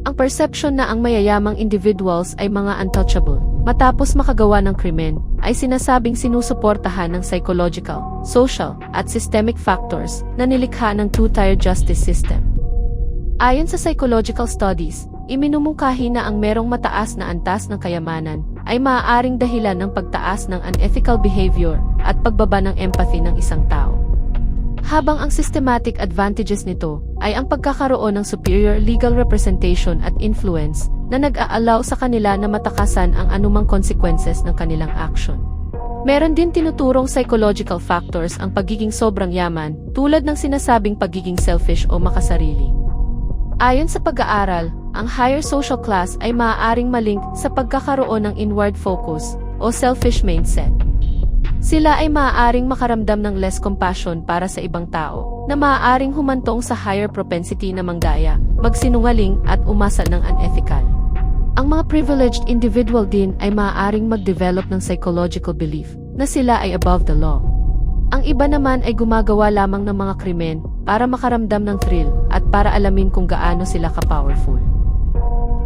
Ang perception na ang mayayamang individuals ay mga untouchable, matapos makagawa ng krimen, ay sinasabing sinusuportahan ng psychological, social, at systemic factors na nilikha ng two-tier justice system. Ayon sa psychological studies, iminumungkahi na ang merong mataas na antas ng kayamanan ay maaaring dahilan ng pagtaas ng unethical behavior at pagbaba ng empathy ng isang tao. Habang ang systematic advantages nito ay ang pagkakaroon ng superior legal representation at influence na nag-aalaw sa kanila na matakasan ang anumang consequences ng kanilang action. Meron din tinuturong psychological factors ang pagiging sobrang yaman, tulad ng sinasabing pagiging selfish o makasarili. Ayon sa pag-aaral, ang higher social class ay maaaring malink sa pagkakaroon ng inward focus o selfish mindset. Sila ay maaaring makaramdam ng less compassion para sa ibang tao, na maaaring humantong sa higher propensity na manggaya, magsinungaling at umasa ng unethical. Ang mga privileged individual din ay maaaring mag-develop ng psychological belief na sila ay above the law. Ang iba naman ay gumagawa lamang ng mga krimen para makaramdam ng thrill at para alamin kung gaano sila ka-powerful.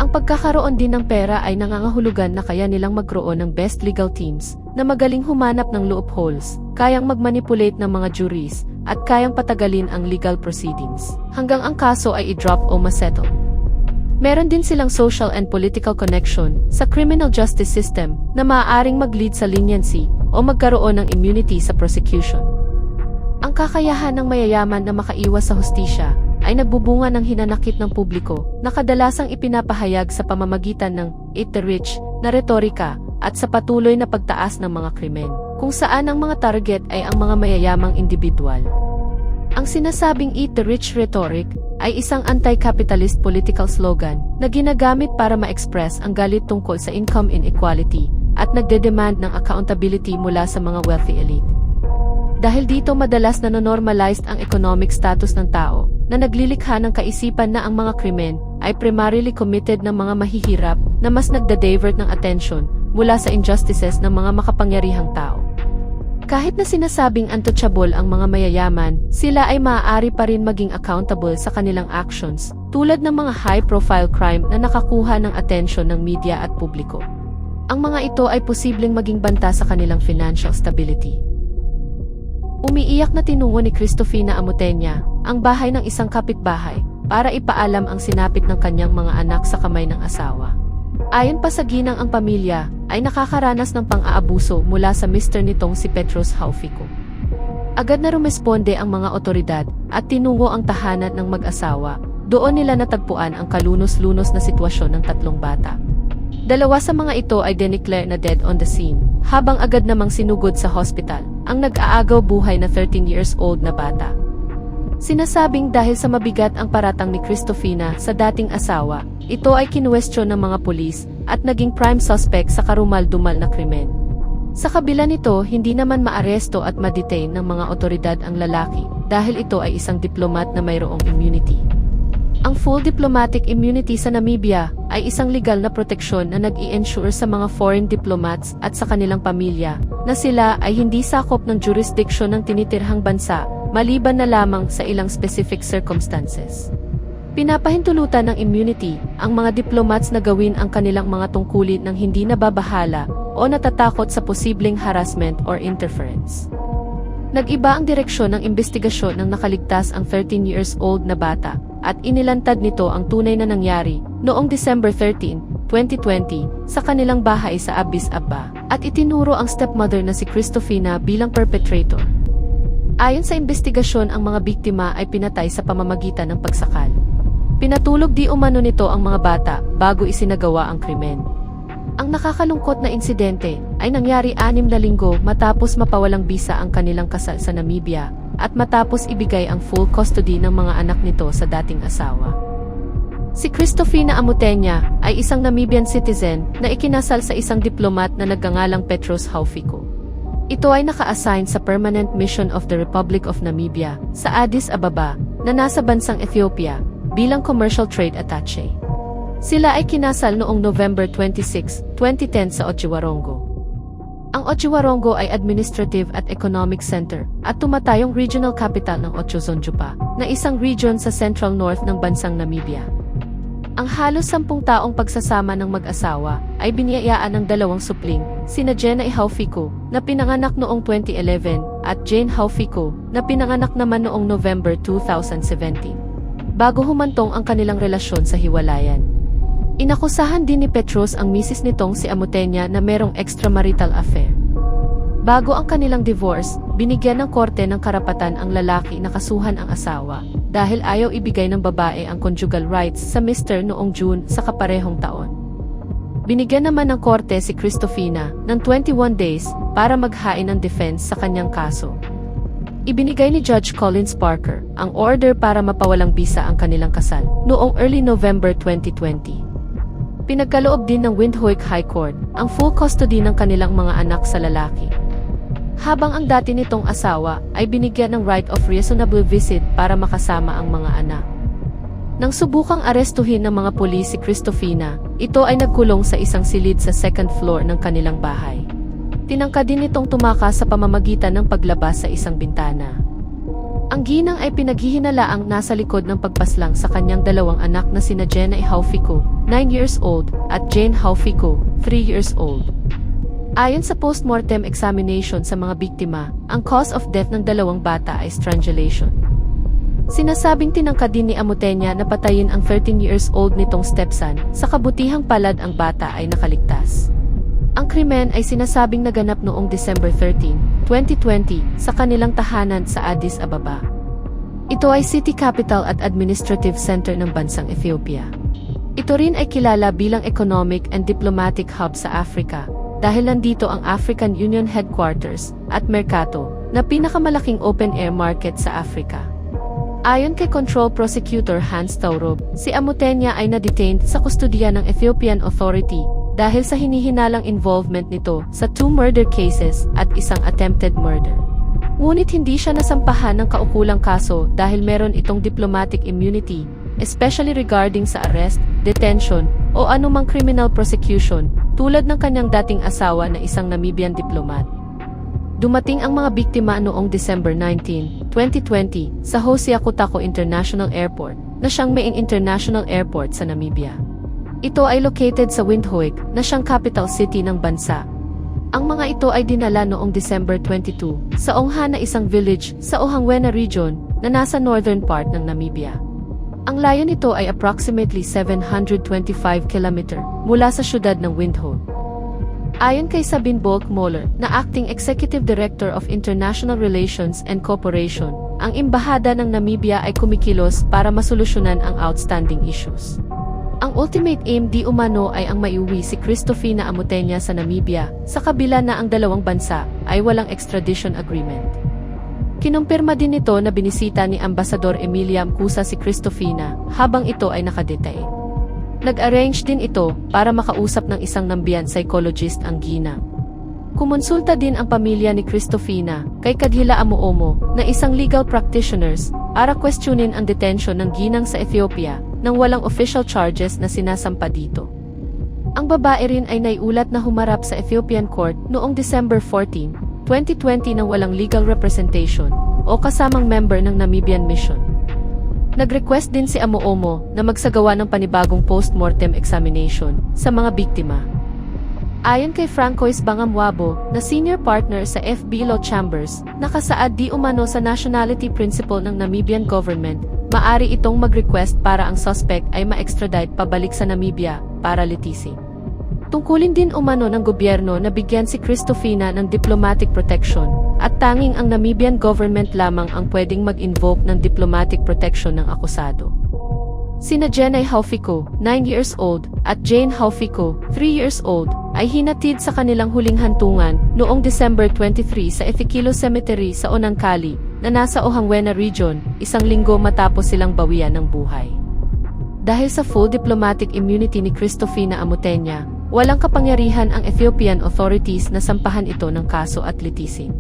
Ang pagkakaroon din ng pera ay nangangahulugan na kaya nilang magkaroon ng best legal teams na magaling humanap ng loopholes, kayang magmanipulate ng mga juries, at kayang patagalin ang legal proceedings, hanggang ang kaso ay i-drop o masettle. Meron din silang social and political connection sa criminal justice system na maaaring mag-lead sa leniency o magkaroon ng immunity sa prosecution. Ang kakayahan ng mayayaman na makaiwas sa hustisya ay nagbubunga ng hinanakit ng publiko na kadalasang ipinapahayag sa pamamagitan ng "eat the rich" na retorika at sa patuloy na pagtaas ng mga krimen, kung saan ang mga target ay ang mga mayayamang individual. Ang sinasabing "eat the rich" rhetoric ay isang anti-capitalist political slogan na ginagamit para ma-express ang galit tungkol sa income inequality at nagde-demand ng accountability mula sa mga wealthy elite. Dahil dito madalas nanonormalized ang economic status ng tao, na naglilikha ng kaisipan na ang mga krimen ay primarily committed ng mga mahihirap na mas nagda-divert ng attention mula sa injustices ng mga makapangyarihang tao. Kahit na sinasabing untouchable ang mga mayayaman, sila ay maaari pa rin maging accountable sa kanilang actions, tulad ng mga high-profile crime na nakakuha ng atensyon ng media at publiko. Ang mga ito ay posibleng maging banta sa kanilang financial stability. Umiiyak na tinungo ni Cristofina Amutenya ang bahay ng isang kapitbahay para ipaalam ang sinapit ng kanyang mga anak sa kamay ng asawa. Ayon pa sa ginang, ang pamilya ay nakakaranas ng pang-aabuso mula sa mister nitong si Petros Haufico. Agad na rumesponde ang mga otoridad at tinungo ang tahanan ng mag-asawa. Doon nila natagpuan ang kalunos-lunos na sitwasyon ng tatlong bata. Dalawa sa mga ito ay dineclare na dead on the scene, habang agad namang sinugod sa hospital ang nag-aagaw buhay na 13 years old na bata. Sinasabing dahil sa mabigat ang paratang ni Cristofina sa dating asawa, ito ay kinuwestiyon ng mga pulis at naging prime suspect sa karumal-dumal na krimen. Sa kabila nito, hindi naman maaresto at ma-detain ng mga otoridad ang lalaki dahil ito ay isang diplomat na mayroong immunity. Ang full diplomatic immunity sa Namibia ay isang legal na proteksyon na nag-i-ensure sa mga foreign diplomats at sa kanilang pamilya na sila ay hindi sakop ng jurisdiction ng tinitirhang bansa, maliban na lamang sa ilang specific circumstances. Pinapahintulutan ng immunity ang mga diplomats na gawin ang kanilang mga tungkulin ng hindi nababahala o natatakot sa posibleng harassment or interference. Nag-iba ang direksyon ng investigasyon ng nakaligtas ang 13 years old na bata at inilantad nito ang tunay na nangyari noong December 13, 2020 sa kanilang bahay sa Addis Ababa at itinuro ang stepmother na si Cristofina bilang perpetrator. Ayon sa investigasyon, ang mga biktima ay pinatay sa pamamagitan ng pagsakal. Pinatulog di umano nito ang mga bata bago isinagawa ang krimen. Ang nakakalungkot na insidente ay nangyari 6 na linggo matapos mapawalang bisa ang kanilang kasal sa Namibia at matapos ibigay ang full custody ng mga anak nito sa dating asawa. Si Cristofina Amutenya ay isang Namibian citizen na ikinasal sa isang diplomat na nagngangalang Petros Haufico. Ito ay naka-assign sa Permanent Mission of the Republic of Namibia sa Addis Ababa na nasa bansang Ethiopia bilang Commercial Trade Attaché. Sila ay kinasal noong November 26, 2010 sa Otjiwarongo. Ang Otjiwarongo ay administrative at economic center at tumatayong regional capital ng Otjozondjupa na isang region sa central north ng bansang Namibia. Ang halos 10 taong pagsasama ng mag-asawa ay biniyayaan ng dalawang supling, sina Jenna Haufico, na pinanganak noong 2011, at Jane Haufico, na pinanganak naman noong November 2017. Bago humantong ang kanilang relasyon sa hiwalayan. Inakusahan din ni Petros ang misis nitong si Amutenya na merong extramarital affair. Bago ang kanilang divorce, binigyan ng korte ng karapatan ang lalaki na kasuhan ang asawa dahil ayaw ibigay ng babae ang conjugal rights sa Mr. noong June sa kaparehong taon. Binigyan naman ng korte si Cristofina ng 21 days para maghain ng defense sa kanyang kaso. Ibinigay ni Judge Collins Parker ang order para mapawalang bisa ang kanilang kasal noong early November 2020. Pinagkaloob din ng Windhoek High Court ang full custody ng kanilang mga anak sa lalaki. Habang ang dati nitong asawa ay binigyan ng right of reasonable visit para makasama ang mga anak. Nang subukang arestuhin ng mga pulis si Cristofina, ito ay nagkulong sa isang silid sa second floor ng kanilang bahay. Tinangka din itong tumakas sa pamamagitan ng paglabas sa isang bintana. Ang ginang ay pinaghihinalaang nasa likod ng pagpaslang sa kanyang dalawang anak na sina Jenna Haufico, 9 years old, at Jane Haufico, 3 years old. Ayon sa post-mortem examination sa mga biktima, ang cause of death ng dalawang bata ay strangulation. Sinasabing tinangka din ni Amutenya na patayin ang 13 years old nitong stepson, sa kabutihang palad ang bata ay nakaligtas. Ang krimen ay sinasabing naganap noong December 13, 2020 sa kanilang tahanan sa Addis Ababa. Ito ay city capital at administrative center ng bansang Ethiopia. Ito rin ay kilala bilang economic and diplomatic hub sa Africa, dahil nandito ang African Union Headquarters at Mercato, na pinakamalaking open-air market sa Africa. Ayon kay Control Prosecutor Hans Taurob, si Amutenya ay na-detained sa kustodiya ng Ethiopian Authority dahil sa hinihinalang involvement nito sa 2 murder cases at isang attempted murder. Ngunit hindi siya nasampahan ng kaukulang kaso dahil meron itong diplomatic immunity, especially regarding sa arrest, detention, o anumang criminal prosecution, tulad ng kanyang dating asawa na isang Namibian diplomat. Dumating ang mga biktima noong December 19, 2020 sa Hosea Kutako International Airport, na siyang main international airport sa Namibia. Ito ay located sa Windhoek, na siyang capital city ng bansa. Ang mga ito ay dinala noong December 22 sa Ongha na isang village sa Ohangwena region na nasa northern part ng Namibia. Ang layo nito ay approximately 725 km mula sa syudad ng Windhoek. Ayon kay Sabine Bolk-Moller, na Acting Executive Director of International Relations and Cooperation, ang embahada ng Namibia ay kumikilos para masolusyonan ang outstanding issues. Ang ultimate aim di umano ay ang maiuwi si Cristofina Amutenya sa Namibia, sa kabila na ang dalawang bansa ay walang extradition agreement. Kinumpirma din nito na binisita ni Ambasador Emilia Mkusa si Cristofina habang ito ay nakadetain. Nag-arrange din ito para makausap ng isang Namibian psychologist ang ginang. Kumonsulta din ang pamilya ni Cristofina kay Kadhila Amuomo na isang legal practitioners para questionin ang detention ng ginang sa Ethiopia nang walang official charges na sinasampa dito. Ang babae rin ay naiulat na humarap sa Ethiopian court noong December 14, 2020 nang walang legal representation o kasamang member ng Namibian Mission. Nag-request din si Amuomo na magsagawa ng panibagong post-mortem examination sa mga biktima. Ayon kay Francois Bangamwabo, na senior partner sa FB Law Chambers, nakasaad di umano sa nationality principle ng Namibian government, maari itong mag-request para ang suspect ay ma-extradite pabalik sa Namibia para litisin. Tungkulin din umano ng gobyerno na bigyan si Cristofina ng diplomatic protection, at tanging ang Namibian government lamang ang pwedeng mag-invoke ng diplomatic protection ng akusado. Sina Jenna Haufico, 9 years old, at Jane Haufico, 3 years old, ay hinatid sa kanilang huling hantungan noong December 23 sa Ezekielo Cemetery sa Onankali, na nasa Ohangwena region, isang linggo matapos silang bawian ng buhay. Dahil sa full diplomatic immunity ni Cristofina Amutenya, walang kapangyarihan ang Ethiopian authorities na sampahan ito ng kaso at litisin.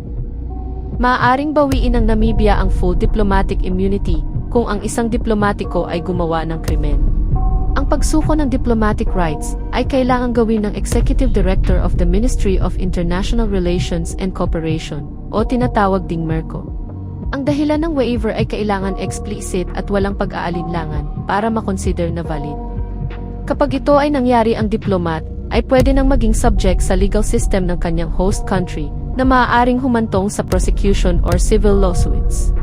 Maaaring bawiin ng Namibia ang full diplomatic immunity kung ang isang diplomatiko ay gumawa ng krimen. Ang pagsuko ng diplomatic rights ay kailangang gawin ng Executive Director of the Ministry of International Relations and Cooperation o tinatawag ding MERCO. Ang dahilan ng waiver ay kailangan explicit at walang pag-aalinlangan para makonsider na valid. Kapag ito ay nangyari, ang diplomat ay pwede nang maging subject sa legal system ng kanyang host country na maaaring humantong sa prosecution or civil lawsuits.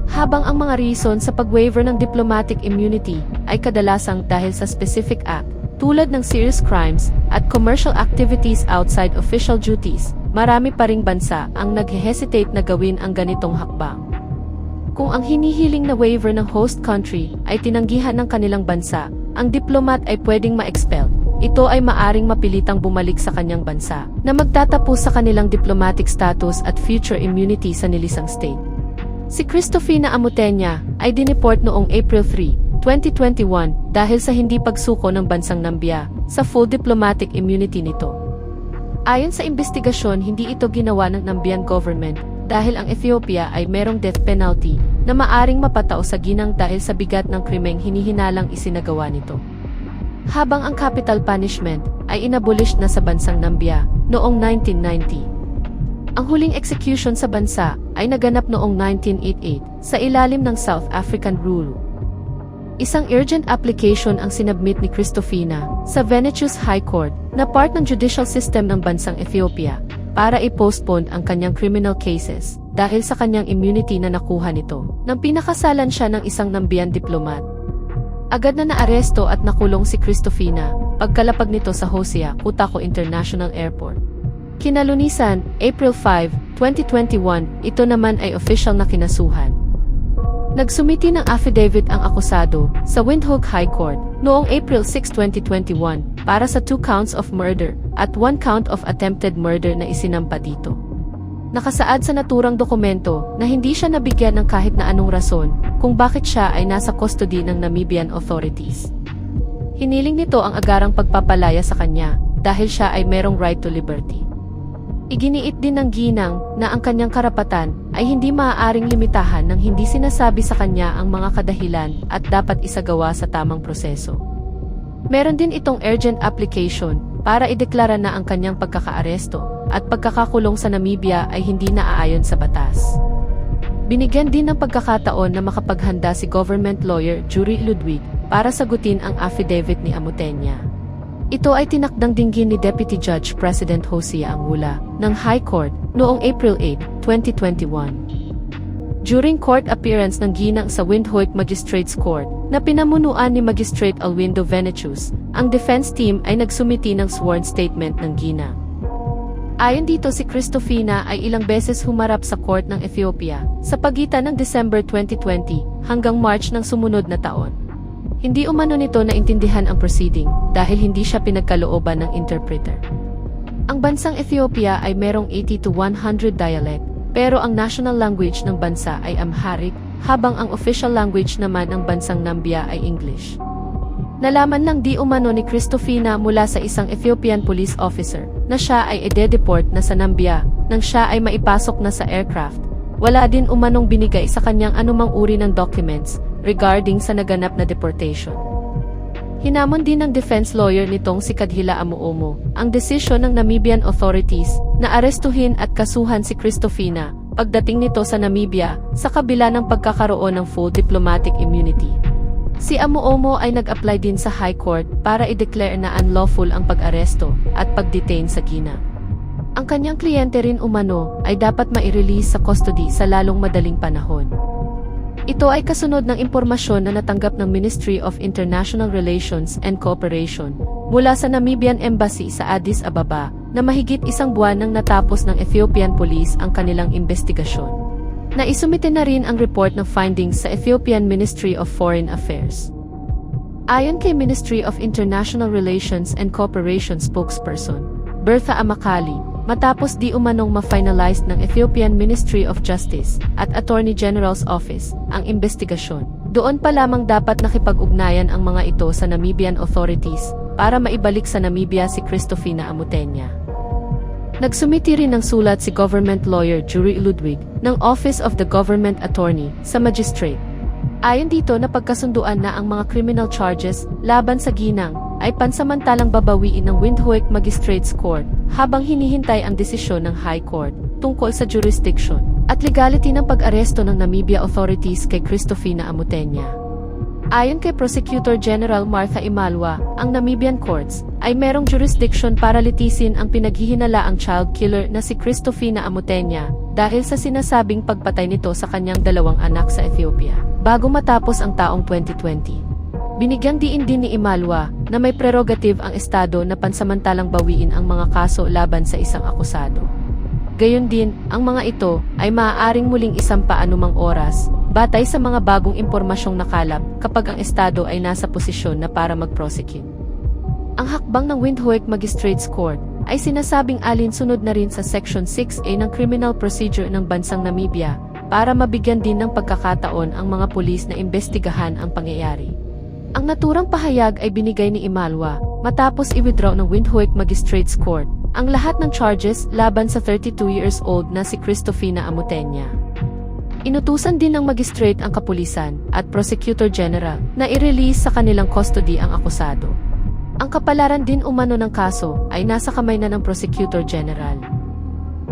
Habang ang mga reason sa pag-waiver ng diplomatic immunity ay kadalasang dahil sa specific act, tulad ng serious crimes at commercial activities outside official duties, marami pa ring bansa ang nag-hesitate na gawin ang ganitong hakbang. Kung ang hinihiling na waiver ng host country ay tinanggihan ng kanilang bansa, ang diplomat ay pwedeng ma-expel. Ito ay maaring mapilitang bumalik sa kanyang bansa na magtatapos sa kanilang diplomatic status at future immunity sa nilisang state. Si Cristofina Amutenya ay dineport noong April 3, 2021 dahil sa hindi pagsuko ng bansang Nambia sa full diplomatic immunity nito. Ayon sa investigasyon, hindi ito ginawa ng Nambian government dahil ang Ethiopia ay merong death penalty na maaring mapatao sa ginang dahil sa bigat ng krimeng hinihinalang isinagawa nito. Habang ang capital punishment ay inabolish na sa bansang Nambia noong 1990. Ang huling execution sa bansa ay naganap noong 1988 sa ilalim ng South African rule. Isang urgent application ang sinabmit ni Cristofina sa Venetius High Court na part ng judicial system ng bansang Ethiopia para i-postpone ang kanyang criminal cases dahil sa kanyang immunity na nakuha nito nang pinakasalan siya ng isang Nambian diplomat. Agad na naaresto at nakulong si Cristofina pagkalapag nito sa Hosea Kutako International Airport. Kinalunisan, April 5, 2021, ito naman ay official na kinasuhan. Nagsumiti ng affidavit ang akusado sa Windhoek High Court noong April 6, 2021 para sa 2 counts of murder at 1 count of attempted murder na isinampa dito. Nakasaad sa naturang dokumento na hindi siya nabigyan ng kahit na anong rason kung bakit siya ay nasa custody ng Namibian authorities. Hiniling nito ang agarang pagpapalaya sa kanya dahil siya ay merong right to liberty. Iginiit din ng ginang na ang kanyang karapatan ay hindi maaaring limitahan ng hindi sinasabi sa kanya ang mga kadahilan at dapat isagawa sa tamang proseso. Meron din itong urgent application para ideklara na ang kanyang pagkakaaresto at pagkakakulong sa Namibia ay hindi naaayon sa batas. Binigyan din ng pagkakataon na makapaghanda si government lawyer Jurie Ludwig para sagutin ang affidavit ni Amutenya. Ito ay tinakdang dinggin ni Deputy Judge President Hosea Angula ng High Court noong April 8, 2021. During court appearance ng ginang sa Windhoek Magistrates Court na pinamunuan ni Magistrate Alwindo Venetius, ang defense team ay nagsumiti ng sworn statement ng ginang. Ayon dito, si Cristofina ay ilang beses humarap sa court ng Ethiopia sa pagitan ng December 2020 hanggang March ng sumunod na taon. Hindi umano nito naintindihan ang proceeding dahil hindi siya pinagkalooban ng interpreter. Ang bansang Ethiopia ay merong 80 to 100 dialect, pero ang national language ng bansa ay Amharic, habang ang official language naman ng bansang Nambia ay English. Nalaman lang di umano ni Cristofina mula sa isang Ethiopian police officer na siya ay ide-deport na sa Nambia nang siya ay maipasok na sa aircraft. Wala din umanong binigay sa kanyang anumang uri ng documents regarding sa naganap na deportation. Hinamon din ng defense lawyer nitong si Kadhila Amuomo ang desisyon ng Namibian authorities na arestuhin at kasuhan si Cristofina pagdating nito sa Namibia sa kabila ng pagkakaroon ng full diplomatic immunity. Si Amuomo ay nag-apply din sa High Court para i-declare na unlawful ang pag-aresto at pag-detain sa Gina. Ang kanyang kliyente rin umano ay dapat mai-release sa custody sa lalong madaling panahon. Ito ay kasunod ng impormasyon na natanggap ng Ministry of International Relations and Cooperation mula sa Namibian Embassy sa Addis Ababa na mahigit isang buwan nang natapos ng Ethiopian Police ang kanilang investigasyon. Naisumite na rin ang report ng findings sa Ethiopian Ministry of Foreign Affairs. Ayon kay Ministry of International Relations and Cooperation spokesperson Bertha Amakali, matapos di umanong ma-finalize ng Ethiopian Ministry of Justice at Attorney General's Office ang investigasyon, doon pa lamang dapat nakipag-ugnayan ang mga ito sa Namibian authorities para maibalik sa Namibia si Cristofina Amutenya. Nagsumiti rin ng sulat si government lawyer Jurie Ludwig ng Office of the Government Attorney sa magistrate. Ayon dito, napagkasunduan na ang mga criminal charges laban sa ginang ay pansamantalang babawiin ng Windhoek Magistrates Court habang hinihintay ang desisyon ng High Court tungkol sa jurisdiction at legality ng pag-aresto ng Namibia authorities kay Cristofina Amutenya. Ayon kay Prosecutor General Martha Imalwa, ang Namibian courts ay merong jurisdiction para litisin ang pinaghihinalaang child killer na si Christofina Amutenya dahil sa sinasabing pagpatay nito sa kanyang 2 anak sa Ethiopia bago matapos ang taong 2020. Binigyang diin din ni Imalwa na may prerogative ang estado na pansamantalang bawiin ang mga kaso laban sa isang akusado. Gayon din, ang mga ito ay maaaring muling isampa anumang oras, batay sa mga bagong impormasyong nakalap kapag ang estado ay nasa posisyon na para mag-prosecute. Ang hakbang ng Windhoek Magistrates Court ay sinasabing alinsunod na rin sa Section 6A ng Criminal Procedure ng bansang Namibia para mabigyan din ng pagkakataon ang mga pulis na imbestigahan ang pangyayari. Ang naturang pahayag ay binigay ni Imalwa matapos i-withdraw ng Windhoek Magistrates Court ang lahat ng charges laban sa 32 years old na si Christofina Amutenya. Inutusan din ng magistrate ang kapulisan at prosecutor general na i-release sa kanilang custody ang akusado. Ang kapalaran din umano ng kaso ay nasa kamay na ng prosecutor general.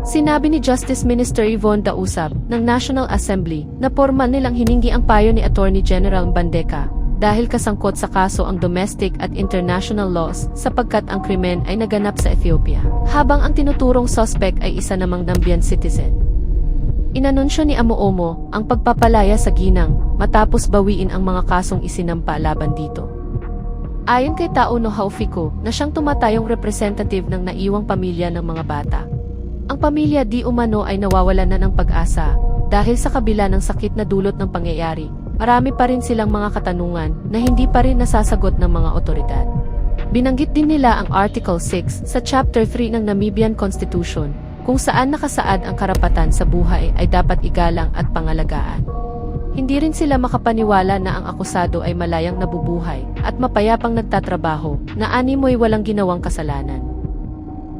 Sinabi ni Justice Minister Yvonne Dausab ng National Assembly na formal nilang hiningi ang payo ni Attorney General Mbandeka dahil kasangkot sa kaso ang domestic at international laws sapagkat ang krimen ay naganap sa Ethiopia, habang ang tinuturong suspect ay isa namang Namibian citizen. Inanunsyo ni Amo-Omo ang pagpapalaya sa ginang matapos bawiin ang mga kasong isinampa laban dito. Ayon kay Tauno Haufiko na siyang tumatayong representative ng naiwang pamilya ng mga bata, ang pamilya di umano ay nawawalan na ng pag-asa dahil sa kabila ng sakit na dulot ng pangyayari, marami pa rin silang mga katanungan na hindi pa rin nasasagot ng mga otoridad. Binanggit din nila ang Article 6 sa Chapter 3 ng Namibian Constitution, kung saan nakasaad ang karapatan sa buhay ay dapat igalang at pangalagaan. Hindi rin sila makapaniwala na ang akusado ay malayang nabubuhay at mapayapang nagtatrabaho na animoy walang ginawang kasalanan.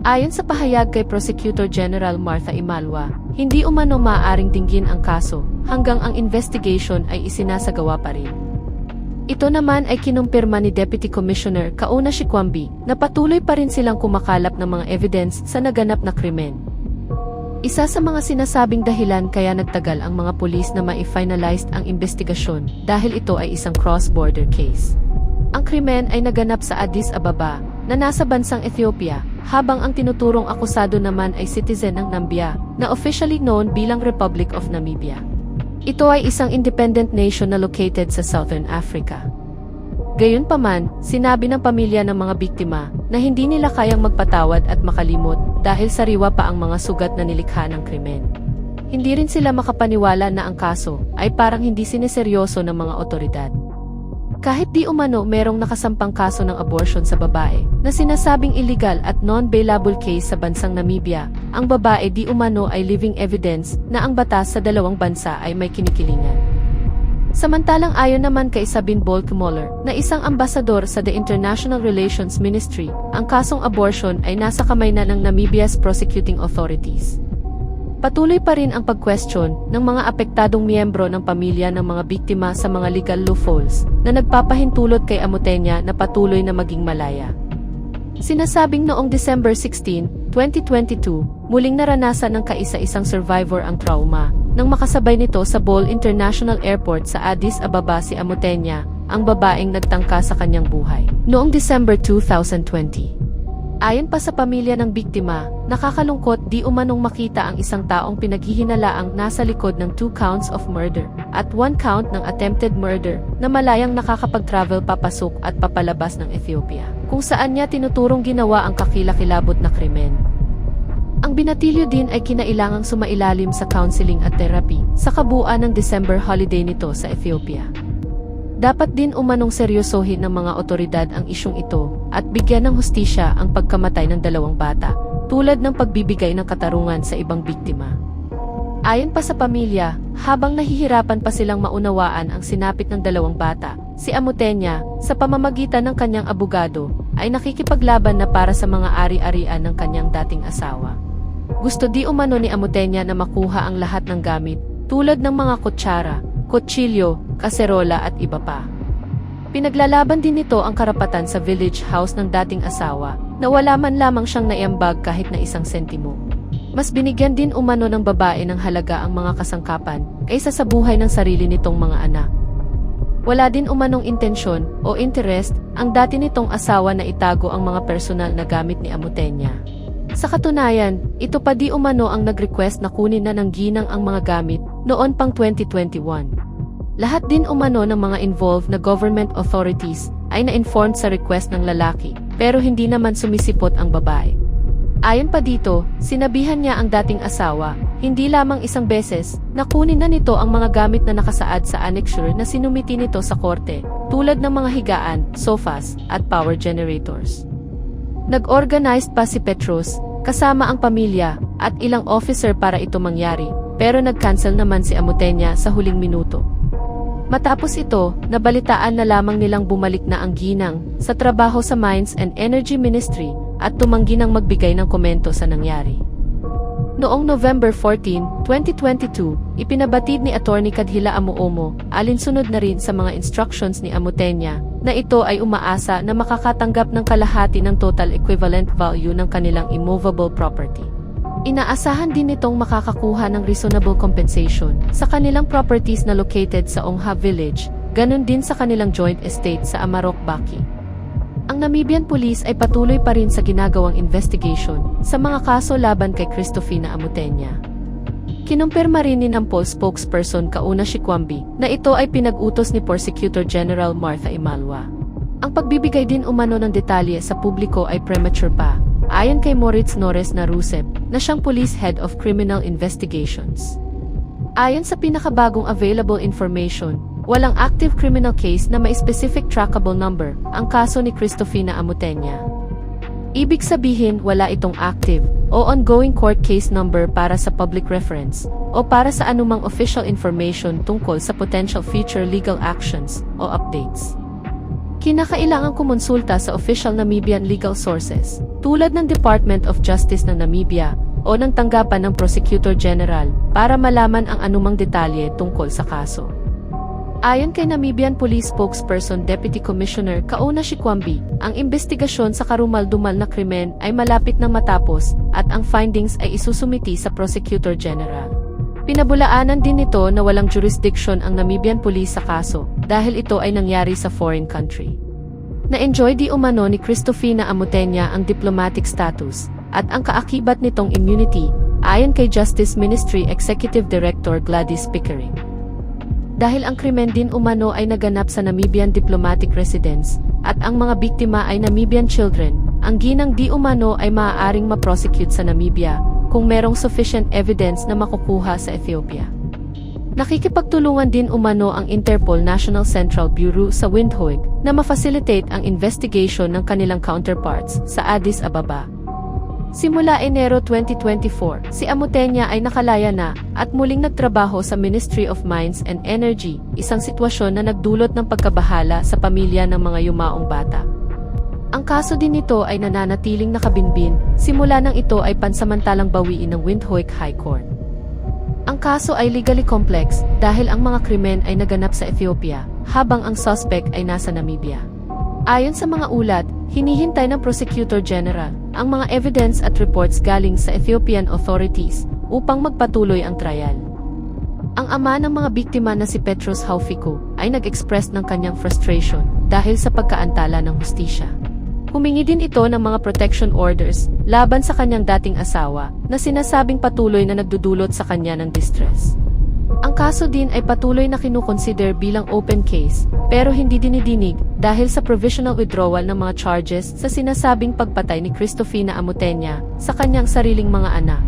Ayon sa pahayag kay Prosecutor General Martha Imalwa, hindi umano maaaring dinggin ang kaso hanggang ang investigation ay isinasagawa pa rin. Ito naman ay kinumpirma ni Deputy Commissioner Kauna Shikwambi na patuloy pa rin silang kumakalap ng mga evidence sa naganap na krimen. Isa sa mga sinasabing dahilan kaya nagtagal ang mga pulis na ma-finalize ang investigasyon dahil ito ay isang cross-border case. Ang krimen ay naganap sa Addis Ababa na nasa bansang Ethiopia, habang ang tinuturong akusado naman ay citizen ng Nambia na officially known bilang Republic of Namibia. Ito ay isang independent nation na located sa Southern Africa. Gayunpaman, sinabi ng pamilya ng mga biktima na hindi nila kayang magpatawad at makalimot dahil sariwa pa ang mga sugat na nilikha ng krimen. Hindi rin sila makapaniwala na ang kaso ay parang hindi sineseryoso ng mga otoridad. Kahit di umano merong nakasampang kaso ng abortion sa babae na sinasabing illegal at non-bailable case sa bansang Namibia, ang babae di umano ay living evidence na ang batas sa dalawang bansa ay may kinikilingan. Samantalang ayon naman kay Sabine Bolkemoller na isang ambasador sa The International Relations Ministry, ang kasong abortion ay nasa kamay na ng Namibia's prosecuting authorities. Patuloy pa rin ang pag-question ng mga apektadong miyembro ng pamilya ng mga biktima sa mga legal loopholes na nagpapahintulot kay Amutenya na patuloy na maging malaya. Sinasabing noong December 16, 2022, muling naranasan ng kaisa-isang survivor ang trauma nang makasabay nito sa Bole International Airport sa Addis Ababa si Amutenya, ang babaeng nagtangka sa kanyang buhay, noong December 2020. Ayon pa sa pamilya ng biktima, nakakalungkot di umanong makita ang isang taong pinaghihinalaang nasa likod ng 2 counts of murder at 1 count ng attempted murder na malayang nakakapag-travel papasok at papalabas ng Ethiopia, kung saan niya tinuturong ginawa ang kakilakilabot na krimen. Ang binatilyo din ay kinailangang sumailalim sa counseling at therapy sa kabuuan ng December holiday nito sa Ethiopia. Dapat din umanong seryosohin ng mga otoridad ang isyong ito at bigyan ng hustisya ang pagkamatay ng 2 bata, tulad ng pagbibigay ng katarungan sa ibang biktima. Ayon pa sa pamilya, habang nahihirapan pa silang maunawaan ang sinapit ng 2 bata, si Amutenya, sa pamamagitan ng kanyang abogado, ay nakikipaglaban na para sa mga ari-arian ng kanyang dating asawa. Gusto di umano ni Amutenya na makuha ang lahat ng gamit, tulad ng mga kutsara, kutsilyo, kaserola at iba pa. Pinaglalaban din nito ang karapatan sa village house ng dating asawa, na wala man lamang siyang naiambag kahit na 1 sentimo. Mas binigyan din umano ng babae ng halaga ang mga kasangkapan, kaysa sa buhay ng sarili nitong mga anak. Wala din umanong intensyon o interest ang dati nitong asawa na itago ang mga personal na gamit ni Amutenya. Sa katunayan, ito pa di umano ang nag-request na kunin na ng ginang ang mga gamit noon pang 2021. Lahat din umano ng mga involved na government authorities ay na-informed sa request ng lalaki, pero hindi naman sumisipot ang babae. Ayon pa dito, sinabihan niya ang dating asawa, hindi lamang isang beses, na kunin na nito ang mga gamit na nakasaad sa annexure na sinumiti nito sa korte, tulad ng mga higaan, sofas, at power generators. Nag-organized pa si Petros, kasama ang pamilya, at ilang officer para ito mangyari, pero nag-cancel naman si Amutenya sa huling minuto. Matapos ito, nabalitaan na lamang nilang bumalik na ang ginang sa trabaho sa Mines and Energy Ministry at tumanggi ng magbigay ng komento sa nangyari. Noong November 14, 2022, ipinabatid ni Attorney Kadhila Amuomo, alinsunod na rin sa mga instructions ni Amutenya, na ito ay umaasa na makakatanggap ng kalahati ng total equivalent value ng kanilang immovable property. Inaasahan din nitong makakakuha ng reasonable compensation sa kanilang properties na located sa Ongha Village, ganun din sa kanilang joint estate sa Amarok, Baki. Ang Namibian Police ay patuloy pa rin sa ginagawang investigation sa mga kaso laban kay Christofina Amutenya. Kinumpirma rin ni Nampo spokesperson Kauna Shikwambi na ito ay pinag-utos ni Prosecutor General Martha Imalwa. Ang pagbibigay din umano ng detalye sa publiko ay premature pa, ayon kay Moritz Norres na Rusep, na siyang Police Head of Criminal Investigations. Ayon sa pinakabagong available information, walang active criminal case na may specific trackable number ang kaso ni Christofina Amutenya. Ibig sabihin wala itong active o ongoing court case number para sa public reference o para sa anumang official information tungkol sa potential future legal actions o updates. Kinakailangang kumonsulta sa official Namibian legal sources tulad ng Department of Justice ng Namibia o ng tanggapan ng Prosecutor General para malaman ang anumang detalye tungkol sa kaso. Ayon kay Namibian Police Spokesperson Deputy Commissioner Kauna Shikwambi, ang investigasyon sa karumal-dumal na krimen ay malapit nang matapos at ang findings ay isusumiti sa Prosecutor General. Pinabulaanan din nito na walang jurisdiction ang Namibian Police sa kaso dahil ito ay nangyari sa foreign country. Na-enjoy di umano ni Christofina Amutenya ang diplomatic status at ang kaakibat nitong immunity ayon kay Justice Ministry Executive Director Gladys Pickering. Dahil ang krimen din umano ay naganap sa Namibian diplomatic residence at ang mga biktima ay Namibian children, ang ginang di umano ay maaaring ma-prosecute sa Namibia kung merong sufficient evidence na makukuha sa Ethiopia. Nakikipagtulungan din umano ang Interpol National Central Bureau sa Windhoek na ma-facilitate ang investigation ng kanilang counterparts sa Addis Ababa. Simula Enero 2024, si Amutenya ay nakalaya na at muling nagtrabaho sa Ministry of Mines and Energy, isang sitwasyon na nagdulot ng pagkabahala sa pamilya ng mga yumaong bata. Ang kaso din nito ay nananatiling nakabinbin, simula nang ito ay pansamantalang bawiin ng Windhoek High Court. Ang kaso ay legally complex dahil ang mga krimen ay naganap sa Ethiopia, habang ang suspect ay nasa Namibia. Ayon sa mga ulat, hinihintay ng Prosecutor General ang mga evidence at reports galing sa Ethiopian authorities upang magpatuloy ang trial. Ang ama ng mga biktima na si Petros Haufiko ay nag-express ng kanyang frustration dahil sa pagkaantala ng hustisya. Humingi din ito ng mga protection orders laban sa kanyang dating asawa na sinasabing patuloy na nagdudulot sa kanya ng distress. Ang kaso din ay patuloy na kinukonsider bilang open case, pero hindi dinidinig dahil sa provisional withdrawal ng mga charges sa sinasabing pagpatay ni Christofina Amutenya sa kanyang sariling mga anak.